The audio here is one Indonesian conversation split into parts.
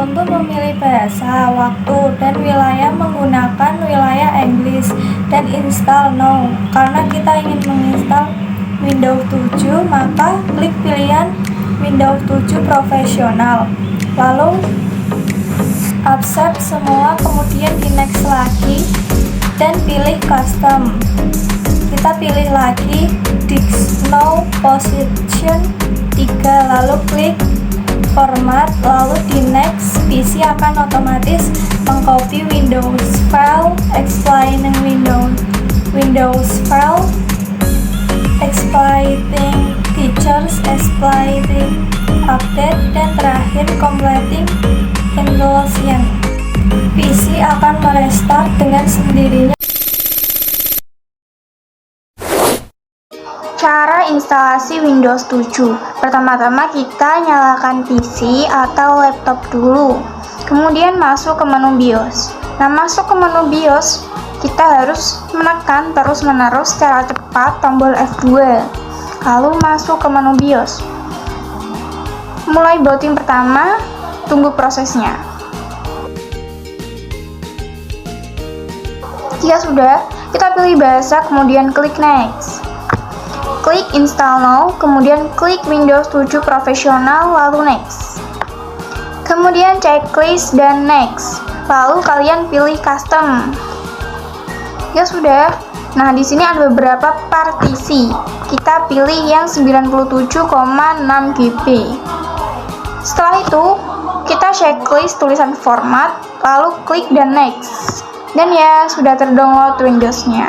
Untuk memilih bahasa, waktu, dan wilayah menggunakan wilayah English dan install now. Karena kita ingin menginstal Windows 7, maka klik pilihan Windows 7 Profesional. Lalu accept semua, kemudian di next lagi dan pilih custom. Kita pilih lagi disk now position 3, lalu klik format, lalu di next. PC akan otomatis mengcopy Windows file, explaining Windows file, exploiting features, exploiting update, dan terakhir completing installation. PC akan merestart dengan sendirinya. Cara instalasi Windows 7. Pertama-tama kita nyalakan PC atau laptop dulu. Kemudian masuk ke menu BIOS. Nah, masuk ke menu BIOS, kita harus menekan terus-menerus secara cepat tombol F2. Lalu masuk ke menu BIOS. Mulai booting pertama, tunggu prosesnya. Jika sudah, kita pilih bahasa, kemudian klik next. Klik install now, kemudian klik Windows 7 Profesional, lalu next. Kemudian checklist dan next. Lalu kalian pilih custom. Ya sudah. Nah, di sini ada beberapa partisi. Kita pilih yang 97,6 GB. Setelah itu, kita checklist tulisan format, lalu klik dan next. Dan ya, sudah terdownload Windows-nya.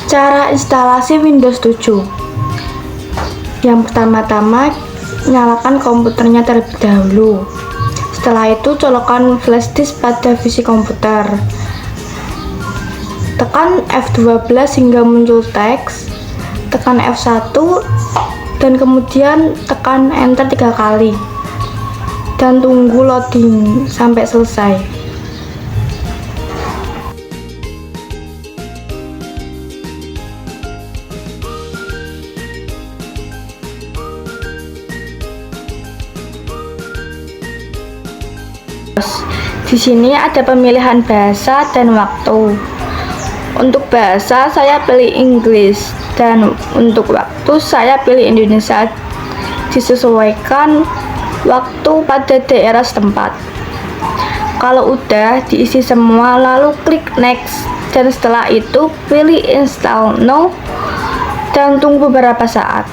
Cara instalasi Windows 7. Yang pertama-tama, nyalakan komputernya terlebih dahulu. Setelah itu, colokkan flash disk pada PC komputer. Tekan F12 hingga muncul teks. Tekan F1 dan kemudian tekan enter 3 kali. Dan tunggu loading sampai selesai. Di sini ada pemilihan bahasa dan waktu. Untuk bahasa saya pilih English dan untuk waktu saya pilih Indonesia. Disesuaikan waktu pada daerah setempat. Kalau udah diisi semua, lalu klik next dan setelah itu pilih install now dan tunggu beberapa saat.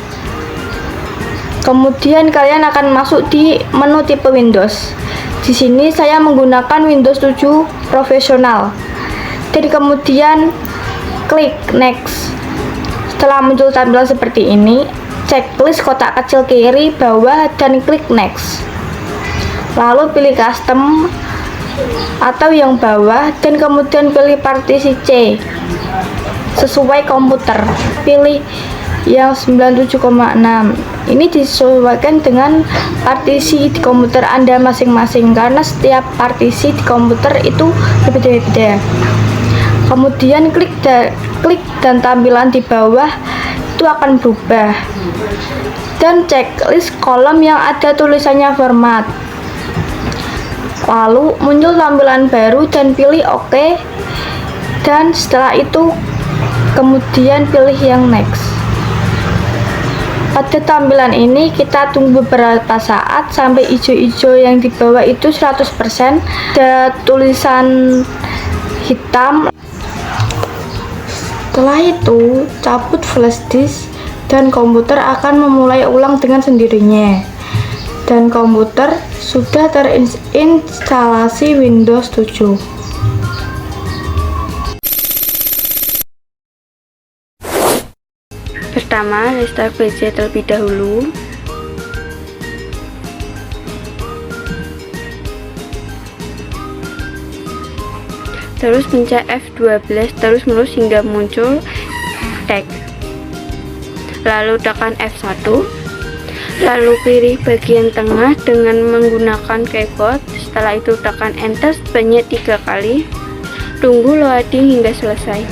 Kemudian kalian akan masuk di menu tipe Windows. Di sini saya menggunakan Windows 7 Profesional. Dan kemudian klik next. Setelah muncul tampilan seperti ini, checklist kotak kecil kiri bawah dan klik next. Lalu pilih custom atau yang bawah dan kemudian pilih partisi C sesuai komputer. Pilih yang 97,6. Ini disesuaikan dengan partisi di komputer Anda masing-masing karena setiap partisi di komputer itu berbeda-beda. Kemudian klik dan tampilan di bawah itu akan berubah. Dan checklist kolom yang ada tulisannya format. Lalu muncul tampilan baru dan pilih OK. Dan setelah itu kemudian pilih yang next. Pada tampilan ini kita tunggu beberapa saat sampai hijau-hijau yang di bawah itu 100%, ada tulisan hitam. Setelah itu cabut flash disk dan komputer akan memulai ulang dengan sendirinya. dan komputer sudah terinstalasi Windows 7. Pertama, restart PC terlebih dahulu. Terus pencet F12 terus-menerus hingga muncul teks. Lalu tekan F1. Lalu pilih bagian tengah dengan menggunakan keyboard. Setelah itu tekan Enter sebanyak 3 kali. Tunggu loading hingga selesai.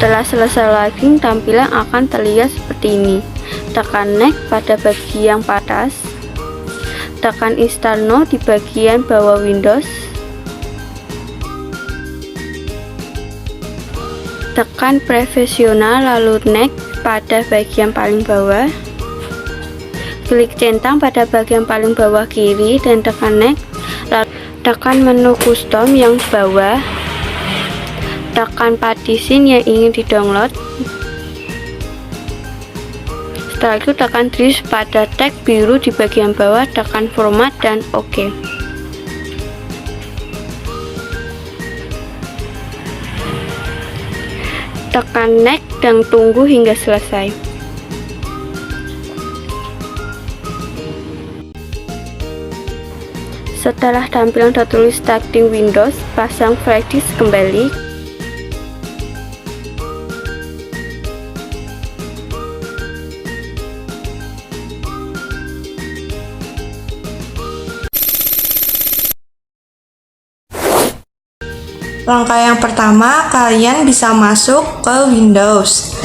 Setelah selesai loading, tampilan akan terlihat seperti ini. Tekan Next pada bagian atas. Tekan Install Now di bagian bawah Windows. Tekan Profesional lalu Next pada bagian paling bawah. Klik centang pada bagian paling bawah kiri dan tekan Next. Lalu tekan menu Custom yang bawah. Tekan partition yang ingin di-download. Setelah itu tekan Drive pada tag biru di bagian bawah, tekan Format dan OK. Tekan Next dan tunggu hingga selesai. Setelah tampilan tertulis Starting Windows, pasang flash disk kembali. Langkah yang pertama, kalian bisa masuk ke Windows.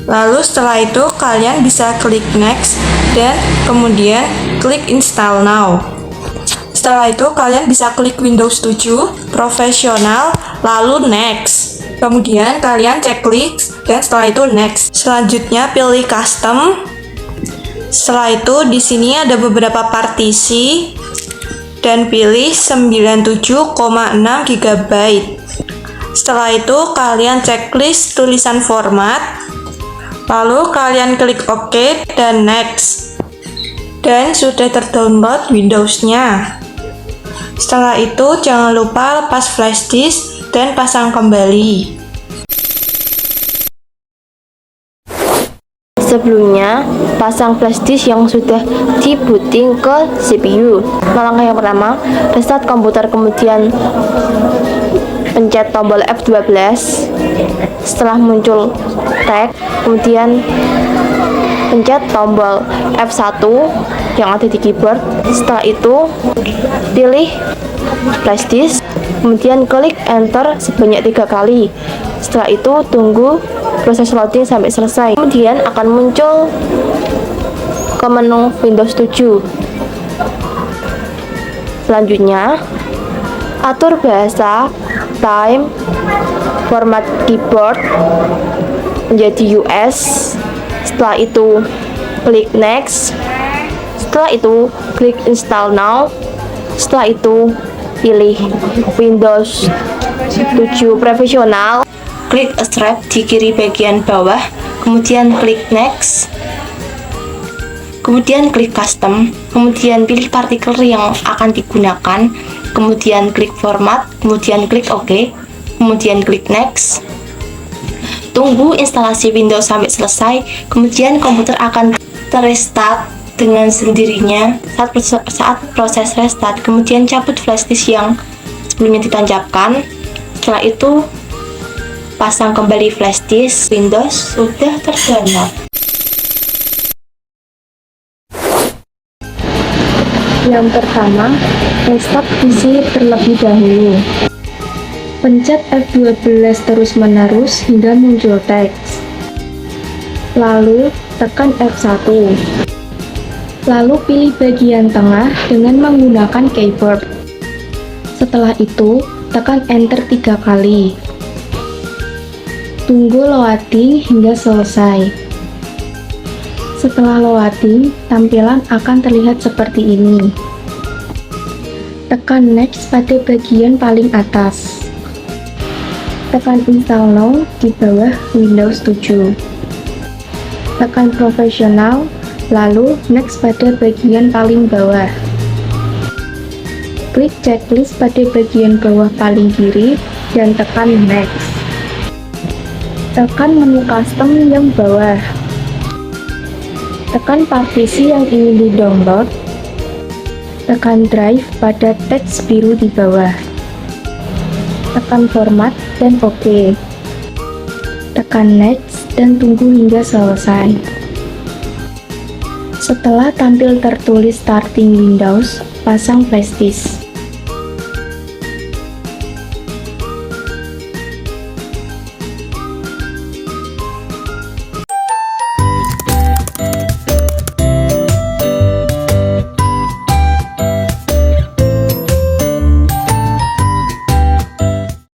Lalu setelah itu kalian bisa klik Next dan kemudian klik Install Now. Setelah itu kalian bisa klik Windows 7 Profesional lalu Next. Kemudian kalian checklist dan setelah itu Next. Selanjutnya pilih Custom. Setelah itu di sini ada beberapa partisi dan pilih 97,6 GB. Setelah itu kalian checklist tulisan format, lalu kalian klik OK dan Next, dan sudah terdownload Windows-nya. Setelah itu jangan lupa lepas flash disk dan pasang kembali. Sebelumnya, pasang flash disk yang sudah di-booting ke CPU. Langkah yang pertama, restart komputer, kemudian pencet tombol F12. Setelah muncul tag, kemudian pencet tombol F1 yang ada di keyboard. Setelah itu, pilih flash disk, kemudian klik Enter sebanyak 3 kali. Setelah itu, tunggu proses loading sampai selesai. Kemudian akan muncul ke menu Windows 7. Selanjutnya, atur bahasa, time, format keyboard menjadi US. Setelah itu, klik Next. Setelah itu, klik Install Now. Setelah itu, pilih Windows 7 Profesional. Klik Extract di kiri bagian bawah, kemudian klik Next, kemudian klik Custom, kemudian pilih partikel yang akan digunakan, kemudian klik Format, kemudian klik OK, kemudian klik Next. Tunggu instalasi Windows sampai selesai, kemudian komputer akan terrestart dengan sendirinya. Saat proses restart, kemudian cabut flash disk yang sebelumnya ditancapkan. Setelah itu, pasang kembali flash disk. Windows sudah terdownload. Yang pertama, restart PC terlebih dahulu. Pencet F12 terus-menerus hingga muncul teks. Lalu tekan F1. Lalu pilih bagian tengah dengan menggunakan keyboard. Setelah itu, tekan Enter 3 kali. Tunggu loading hingga selesai. Setelah loading, tampilan akan terlihat seperti ini. Tekan Next pada bagian paling atas. Tekan Install Now di bawah Windows 7. Tekan Professional, lalu Next pada bagian paling bawah. Klik checklist pada bagian bawah paling kiri dan tekan Next. Tekan menu custom yang bawah. Tekan partisi yang ingin di-download. Tekan Drive pada teks biru di bawah. Tekan Format dan OK. Tekan Next dan tunggu hingga selesai. Setelah tampil tertulis Starting Windows, pasang flash disk.